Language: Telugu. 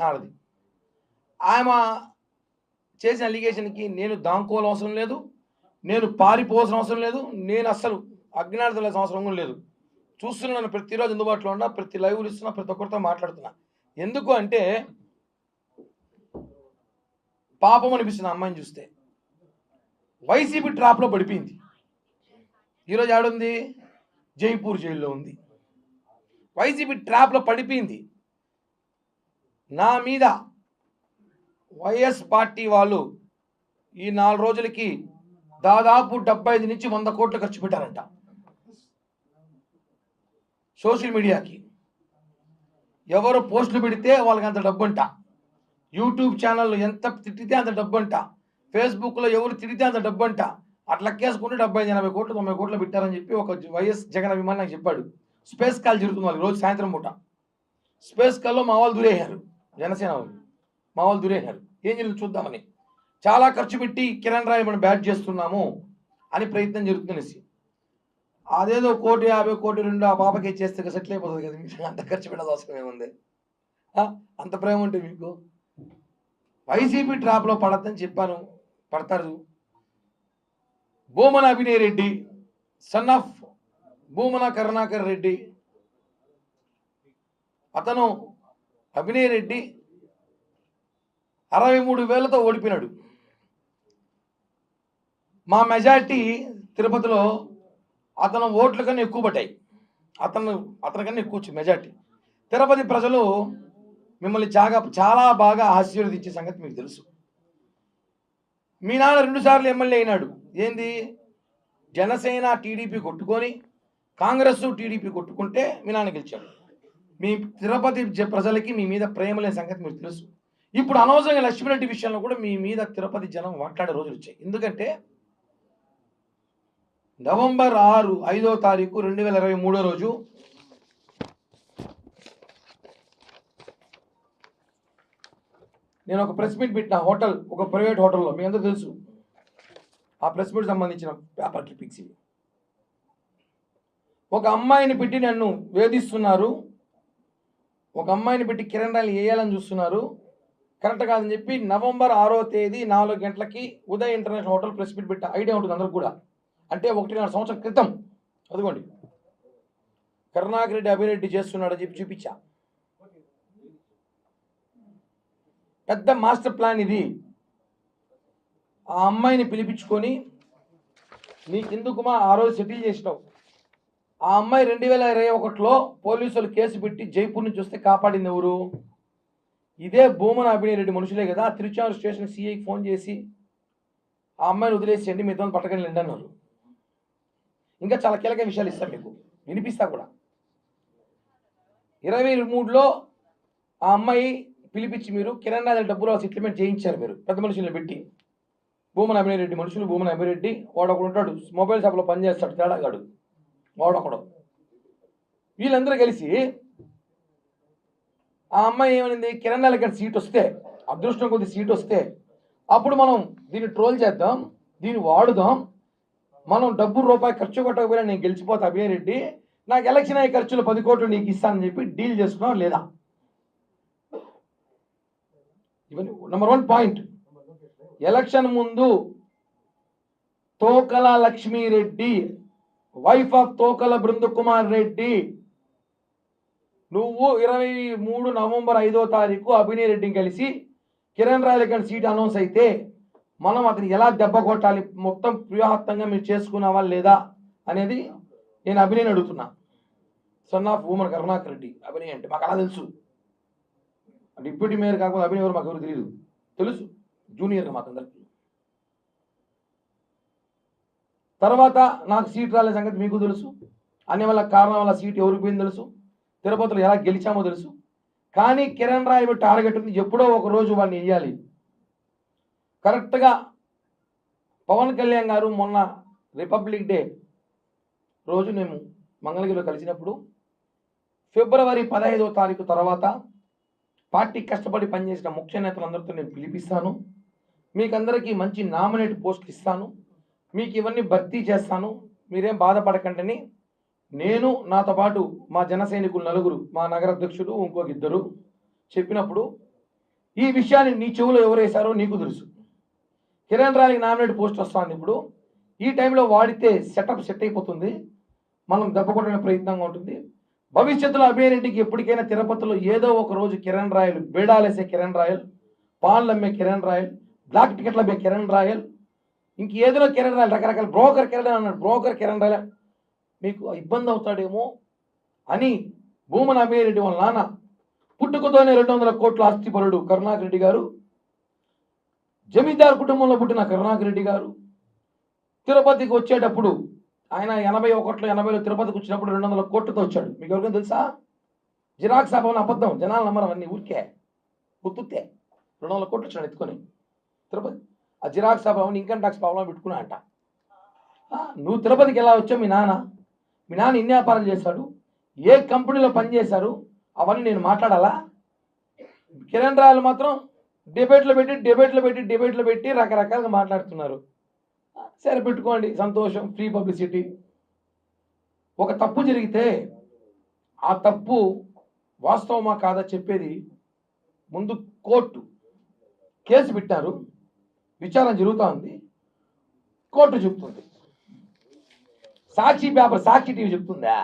ఆడది. ఆమె చేసిన అలిగేషన్‌కి నేను దాంకోవాల్సిన అవసరం లేదు. నేను పారిపోవాల్సిన అవసరం లేదు. నేను అస్సలు అజ్ఞానతలసిన అవసరం కూడా లేదు. చూస్తున్నాను ప్రతిరోజు అందుబాటులో ఉన్నా, ప్రతి లైవ్‌లు ఇస్తున్నా, ప్రతి ఒక్కరితో మాట్లాడుతున్నా. ఎందుకు అంటే పాపం అనిపిస్తుంది ఆ అమ్మాయిని చూస్తే. వైసీపీ ట్రాప్‌లో పడిపోయింది. ఈరోజు ఏడుంది? జైపూర్ జైల్లో ఉంది. వైసీపీ ట్రాప్‌లో పడిపోయింది. నా మీద వైఎస్ పార్టీ వాళ్ళు ఈ 4 రోజులకి దాదాపు 75 నుంచి 100 కోట్లు ఖర్చు పెట్టారంట సోషల్ మీడియాకి. ఎవరు పోస్టులు పెడితే వాళ్ళకి అంత డబ్బంట. యూట్యూబ్ ఛానళ్ళు ఎంత తిట్టితే అంత డబ్బంట. ఫేస్బుక్లో ఎవరు తిడితే అంత డబ్బంట. అట్లా లెక్కేసుకుంటే 75, 80 కోట్లు, 90 కోట్లు పెట్టారని చెప్పి ఒక వైఎస్ జగన్ అభిమాని నాకు చెప్పాడు. స్పేస్ కాల్ జరుగుతుంది వాళ్ళు రోజు సాయంత్రం పూట. స్పేస్ కాల్లో మా వాళ్ళు దూరేశారు, జనసేన వాళ్ళు మా వాళ్ళు దూరేశారు. ఏం జరిగింది చూద్దామని. చాలా ఖర్చు పెట్టి కిరణ్ రాయ్ మనం బ్యాట్ చేస్తున్నాము అని ప్రయత్నం జరుగుతుందనేసి. అదేదో 1,50 కోటి 2 ఆ పాపకి ఇచ్చేస్తే సెటిల్ అయిపోతుంది కదా. మీకు అంత ఖర్చు పెట్టాల్సిన అవసరం ఏముంది? అంత ప్రేమ ఉంటే మీకు. వైసీపీ ట్రాప్లో పడద్దని చెప్పాను, పడతారు. భూమన అభినయ్ రెడ్డి, సన్ ఆఫ్ భూమన కరుణాకర్ రెడ్డి, అతను అభినయ్ రెడ్డి 63,000తో ఓడిపోయినాడు. మా మెజార్టీ తిరుపతిలో అతను ఓట్ల కన్నా ఎక్కువ పట్టాయి. అతనికన్నా ఎక్కువ వచ్చి మెజార్టీ. తిరుపతి ప్రజలు మిమ్మల్ని చాలా బాగా ఆశీర్వదించే సంగతి మీకు తెలుసు. మీ నాన్న 2 సార్లు ఎమ్మెల్యే అయినాడు. ఏంది? జనసేన టీడీపీ కొట్టుకొని కాంగ్రెస్ టీడీపీ కొట్టుకుంటే మీ నాన్న గెలిచాడు. మీ తిరుపతి ప్రజలకి మీ మీద ప్రేమ లేని సంగతి మీకు తెలుసు. ఇప్పుడు అనవసరంగా లక్ష్మీరెడ్డి విషయంలో కూడా మీ మీద తిరుపతి జనం మాట్లాడే రోజులు వచ్చాయి. ఎందుకంటే నవంబర్ 5వ తారీఖు 2023 రోజు నేను ఒక ప్రెస్ మీట్ పెట్టిన హోటల్, ఒక ప్రైవేట్ హోటల్లో, మీ అందరూ తెలుసు. ఆ ప్రెస్ మీట్ సంబంధించిన పేపర్ క్లిప్పింగ్స్ ఇవి. ఒక అమ్మాయిని పెట్టి నన్ను వేధిస్తున్నారు, ఒక అమ్మాయిని పెట్టి కిరణ్ రాయలు వేయాలని చూస్తున్నారు, కరెక్ట్ కాదని చెప్పి నవంబర్ 6వ తేదీ 4 గంటలకి Uday international hotel press meet పెట్టా. ఐడియా ఉంటుంది అందరికి కూడా. అంటే 1.5 సంవత్సరం క్రితం. అదిగోండి కరుణాకర్ రెడ్డి అభిరెడ్డి చేస్తున్నాడని చెప్పి చూపించా. పెద్ద మాస్టర్ ప్లాన్ ఇది. ఆ అమ్మాయిని పిలిపించుకొని నీకెందుకుమా ఆ రోజు సెటిల్ చేసినావు. ఆ అమ్మాయి 2021లో పోలీసులు కేసు పెట్టి జైపూర్ నుంచి వస్తే కాపాడింది ఎవరు? ఇదే భూమన అభినయ్ రెడ్డి మనుషులే కదా. తిరుచానూరు స్టేషన్ సిఐకి ఫోన్ చేసి ఆ అమ్మాయిని వదిలేసేయండి, మీతో పట్టకండి అన్నారు. ఇంకా చాలా కీలక విషయాలు ఇస్తాను మీకు, వినిపిస్తా కూడా. 23లో ఆ అమ్మాయి పిలిపించి మీరు కిరణ్ రాయల డబ్బులు సెటిల్మెంట్ చేయించారు. మీరు పెద్ద మనుషులను పెట్టి, భూమన అభినయ్ రెడ్డి మనుషులు, భూమన అభినయ్ రెడ్డి వాడు ఒకడు ఉంటాడు, మొబైల్ షాప్లో పనిచేస్తాడు, తేడాగాడు వాడొకడు. వీళ్ళందరూ కలిసి ఆ అమ్మాయి ఏమైంది, కిరణ్ రాయల గారి సీట్ వస్తే, అదృష్టం కొద్ది సీట్ వస్తే అప్పుడు మనం దీన్ని ట్రోల్ చేద్దాం, దీన్ని వాడుదాం, మనం రూపాయి ఖర్చు కొట్టకపోయినా నేను గెలిచిపోతా అభినయ్ రెడ్డి, నాకు ఎలక్షన్ అయ్యే ఖర్చులు 10 కోట్లు నీకు ఇస్తానని చెప్పి డీల్ చేసుకున్నాం లేదా? ఇవన్నీ నెంబర్ 1 పాయింట్. ఎలక్షన్ ముందు తోకల లక్ష్మీరెడ్డి, వైఫ్ ఆఫ్ తోకల బృందకుమార్ రెడ్డి, నువ్వు 23 నవంబర్ 5వ తారీఖు అభినయ్ రెడ్డిని కలిసి కిరణ్ రాయల సీట్ అనౌన్స్ అయితే మనం అతను ఎలా దెబ్బ కొట్టాలి, మొత్తం వ్యూహాత్మకంగా మీరు చేసుకున్నావా లేదా అనేది నేను అభినయ్ అడుగుతున్నా. సన్ ఆఫ్ భూమన కరుణాకర్ రెడ్డి అభినయ్ అంటే మాకు అలా తెలుసు. డిప్యూటీ మేయర్ కాకుండా అభినయ్ ఎవరు మాకు ఎవరు తెలియదు, తెలుసు జూనియర్గా మాకందరికి. తర్వాత నాకు సీట్ రాలే సంగతి మీకు తెలుసు. అన్ని వల్ల కారణం వల్ల సీట్ ఎవరికి పోయింది తెలుసు. తిరుపతిలో ఎలా గెలిచామో తెలుసు. కానీ కిరణ్ రాయ్ టార్గెట్ ఉంది, ఎప్పుడో ఒక రోజు వాడిని వేయాలి. కరెక్ట్గా పవన్ కళ్యాణ్ గారు మొన్న రిపబ్లిక్ డే రోజు మేము మంగళగిరిలో కలిసినప్పుడు ఫిబ్రవరి 15వ తారీఖు తర్వాత పార్టీ కష్టపడి పనిచేసిన ముఖ్య నేతలందరితో నేను పిలిపిస్తాను, మీకందరికీ మంచి నామినేట్ పోస్టులు ఇస్తాను, మీకు ఇవన్నీ భర్తీ చేస్తాను, మీరేం బాధపడకండి. నేను నాతో పాటు మా జన సైనికులు 4, మా నగర అధ్యక్షుడు ఇంకొక 2 చెప్పినప్పుడు ఈ విషయాన్ని నీ చెవులో ఎవరేశారో నీకు తెలుసు. కిరణ్ రాయలకి నామినేట్ పోస్ట్ వస్తుంది. ఇప్పుడు ఈ టైంలో వాడితే సెట్ అయిపోతుంది, మనం దెబ్బ కొట్టిన ప్రయత్నంగా ఉంటుంది. భవిష్యత్తులో అభయరెడ్డికి ఎప్పటికైనా తిరుపతిలో ఏదో ఒక రోజు కిరణ్ రాయల్, బేడాలేసే కిరణ్ రాయల్, పాన్లు అమ్మే కిరణ్ రాయల్, బ్లాక్ టికెట్లు అమ్మే కిరణ్ రాయల్, ఇంక ఏదో కిరణ్ రాయల్, రకరకాల బ్రోకర్ కిరణ్ అన్నాడు, బ్రోకర్ కిరణ్ రాయల్ మీకు ఇబ్బంది అవుతాడేమో అని భూమన అభయరెడ్డి వాళ్ళ నాన్న పుట్టుకతోనే 200 కోట్ల ఆస్తిపరుడు కరుణాకర్ రెడ్డి గారు, జమీందారు కుటుంబంలో పుట్టిన కరుణాకర్ రెడ్డి గారు తిరుపతికి వచ్చేటప్పుడు ఆయన 81లో 80లో తిరుపతికి వచ్చినప్పుడు 200 కోట్లతో వచ్చాడు. మీకు ఎవరికైనా తెలుసా? జిరాక్స్ భవన్ అబద్ధం, జనాలు నమ్మరు, అవన్నీ ఊరికే గుర్తుతే. 200 కోట్లు వచ్చాడు ఎత్తుకొని తిరుపతి. ఆ జిరాక్స్ భవన్ ఇన్కమ్ ట్యాక్స్ భవన్లో పెట్టుకున్నా అంట. నువ్వు తిరుపతికి ఎలా వచ్చావు? మీ నాన్న ఇన్ని వ్యాపారాలు చేశాడు, ఏ కంపెనీలో పనిచేశారు, అవన్నీ నేను మాట్లాడాలా? కిరణ్ రాయల్ మాత్రం డిబేట్లో పెట్టి రకరకాలుగా మాట్లాడుతున్నారు. సరే పెట్టుకోండి, సంతోషం, ఫ్రీ పబ్లిసిటీ. ఒక తప్పు జరిగితే ఆ తప్పు వాస్తవమా కాదా చెప్పేది ముందు కోర్టు. కేసు పెట్టారు, విచారణ జరుగుతూ ఉంది, కోర్టు చెప్తుంది. సాక్షి టీవీ చెప్తుందా?